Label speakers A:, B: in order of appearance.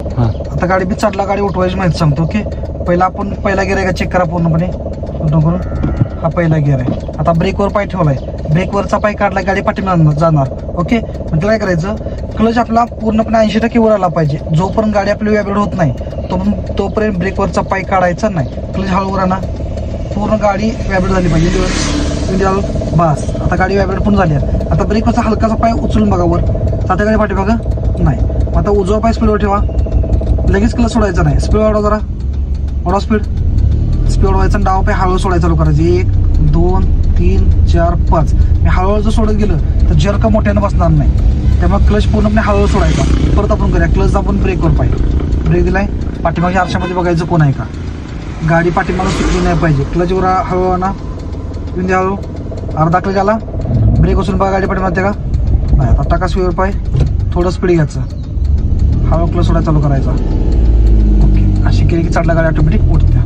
A: आता गाडी बी चढला, गाडी उठवायची माहिती सांगतो. ओके, पहिला गिअर आहे का चेक करा पूर्णपणे करून. हा पहिला गिअर आहे. आता ब्रेकवर पाय ठेवलाय, ब्रेकवरचा पाय काढला, गाडी पाठीमागे जाणार. ओके, म्हणजे काय करायचं, क्लच आपला पूर्णपणे 80% वर आला पाहिजे. जोपर्यंत गाडी आपली व्हायब्रेट होत नाही तोपर्यंत ब्रेकवरचा पाय काढायचा नाही. क्लच हळूवर आणा, पूर्ण गाडी व्हायब्रेट झाली पाहिजे. बस, आता गाडी व्हायब्रेट पण झाली. आता ब्रेकवरचा हलकासा पाय उचलून बघा वर, आता गाडी पाठीमागा नाही. आता उजवा पाय स्पीडवर ठेवा, लगेच क्लच सोडायचा नाही. स्पीड वाढवा, जरा वाढवा स्पीड वाढवायचा. डावा पाय हळू सोडायला चालू करायचं. 1 2 3 4 5. मी हळूहळू जर सोडत गेलं तर जर्क मोठ्यानं बसणार नाही. त्यामुळे क्लच पूर्णपणे हळूहळू सोडायचा. परत आपण करूया, क्लच दाबून ब्रेकवर पाय, ब्रेक दिलाय, पाठीमागच्या आरशामध्ये बघायचं कोण आहे का. गाडी पाठीमागं सुटली नाही पाहिजे. क्लचवर हळू आणा, हळू अर्धा क्लच आला, ब्रेक उचलून बघा गाडी पाठीमागते का नाही. आता टाका स्पीडवर पाय, थोडं स्पीड घ्यायचं, हळू क्लच सोडायला चालू करायचा. ओके, अशी केली की चढला गाडी ऑटोमॅटिक उठते.